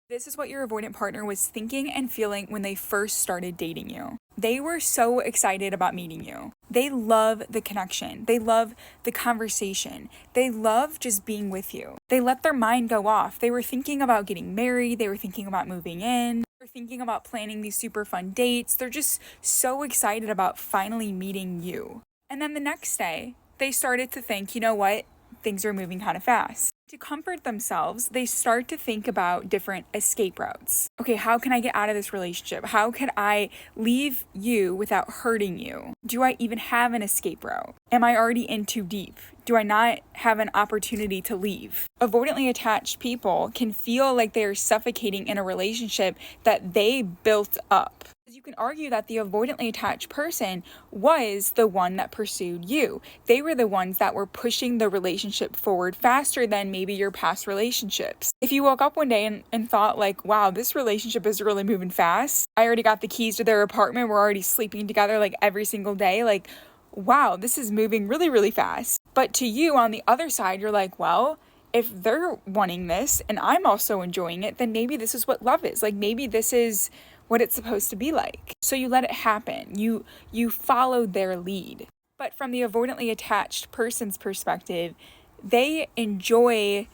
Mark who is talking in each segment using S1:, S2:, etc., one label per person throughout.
S1: This is what your avoidant partner was thinking and feeling when they first started dating you. They were so excited about meeting you. They love the connection. They love the conversation. They love just being with you. They let their mind go off. They were thinking about getting married. They were thinking about moving in. They're thinking about planning these super fun dates. They're just so excited about finally meeting you. And then the next day, they started to think, you know what? Things are moving kind of fast. To comfort themselves, they start to think about different escape routes. Okay, how can I get out of this relationship? How can I leave you without hurting you? Do I even have an escape route? Am I already in too deep? Do I not have an opportunity to leave? Avoidantly attached people can feel like they are suffocating in a relationship that they built up. You can argue that the avoidantly attached person was the one that pursued you. They were the ones that were pushing the relationship forward faster than maybe your past relationships. If you woke up one day and thought like, wow, this relationship is really moving fast. I already got the keys to their apartment. We're already sleeping together like every single day. Like, wow, this is moving really, really fast. But to you on the other side, you're like, well, if they're wanting this and I'm also enjoying it, then maybe this is what love is. Like maybe this is what it's supposed to be like. So you let it happen. You follow their lead. But from the avoidantly attached person's perspective, they enjoy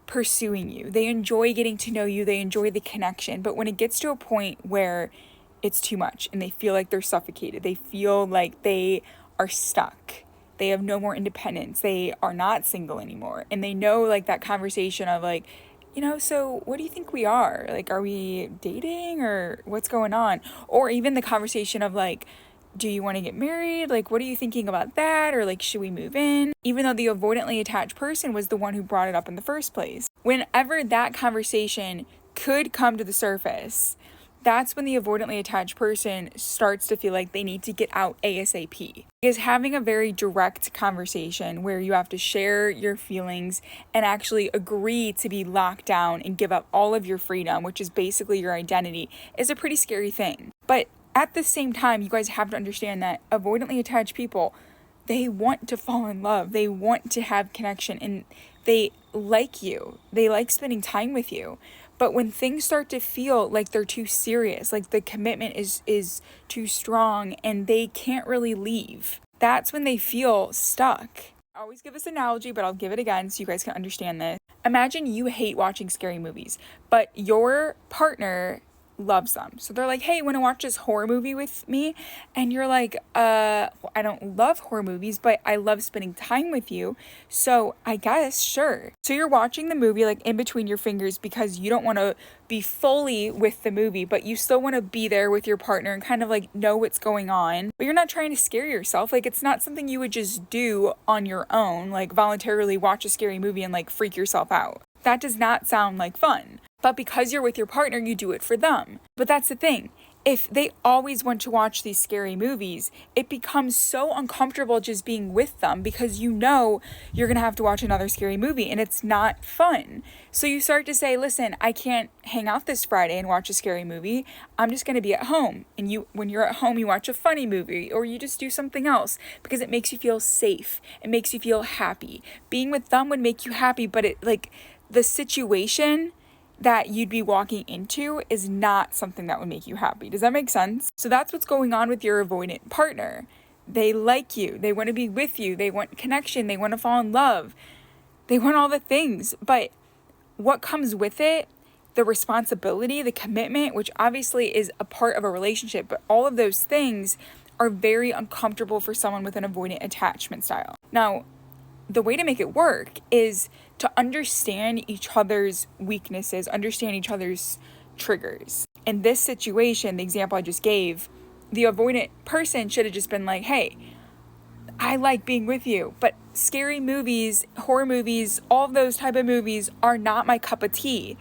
S1: pursuing you. They enjoy getting to know you. They enjoy the connection. But when it gets to a point where it's too much and they feel like they're suffocated, they feel like they are stuck, they have no more independence, they are not single anymore, and they know like that conversation of like, so what do you think we are? Like, are we dating or what's going on? Or even the conversation of like, do you want to get married? Like, what are you thinking about that? Or like, should we move in? Even though the avoidantly attached person was the one who brought it up in the first place. Whenever that conversation could come to the surface, that's when the avoidantly attached person starts to feel like they need to get out ASAP. Because having a very direct conversation where you have to share your feelings and actually agree to be locked down and give up all of your freedom, which is basically your identity, is a pretty scary thing. But at the same time, you guys have to understand that avoidantly attached people, they want to fall in love. They want to have connection and they like you. They like spending time with you. But when things start to feel like they're too serious, like the commitment is too strong and they can't really leave, that's when they feel stuck. I always give this analogy, but I'll give it again so you guys can understand this. Imagine you hate watching scary movies, but your partner loves them. So they're like, hey, want to watch this horror movie with me? And you're like, well, I don't love horror movies, but I love spending time with you. So I guess, sure. So you're watching the movie like in between your fingers because you don't want to be fully with the movie, but you still want to be there with your partner and kind of like know what's going on. But you're not trying to scare yourself. Like it's not something you would just do on your own, like voluntarily watch a scary movie and like freak yourself out. That does not sound like fun. But because you're with your partner, you do it for them. But that's the thing. If they always want to watch these scary movies, it becomes so uncomfortable just being with them because you know you're going to have to watch another scary movie and it's not fun. So you start to say, listen, I can't hang out this Friday and watch a scary movie. I'm just going to be at home. And when you're at home, you watch a funny movie or you just do something else because it makes you feel safe. It makes you feel happy. Being with them would make you happy, but the situation that you'd be walking into is not something that would make you happy. Does that make sense? So that's what's going on with your avoidant partner. They like you. They want to be with you. They want connection. They want to fall in love. They want all the things. But what comes with it, the responsibility, the commitment, which obviously is a part of a relationship, but all of those things are very uncomfortable for someone with an avoidant attachment style. Now, the way to make it work is to understand each other's weaknesses, understand each other's triggers. In this situation, the example I just gave, the avoidant person should have just been like, hey, I like being with you, but scary movies, horror movies, all of those type of movies are not my cup of tea.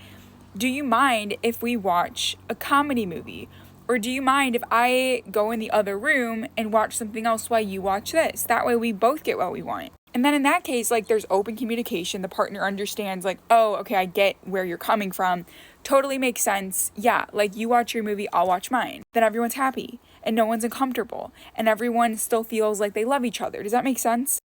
S1: Do you mind if we watch a comedy movie? Or do you mind if I go in the other room and watch something else while you watch this? That way we both get what we want. And then in that case, like there's open communication. The partner understands like, oh, okay, I get where you're coming from. Totally makes sense. Yeah, like you watch your movie, I'll watch mine. Then everyone's happy and no one's uncomfortable and everyone still feels like they love each other. Does that make sense?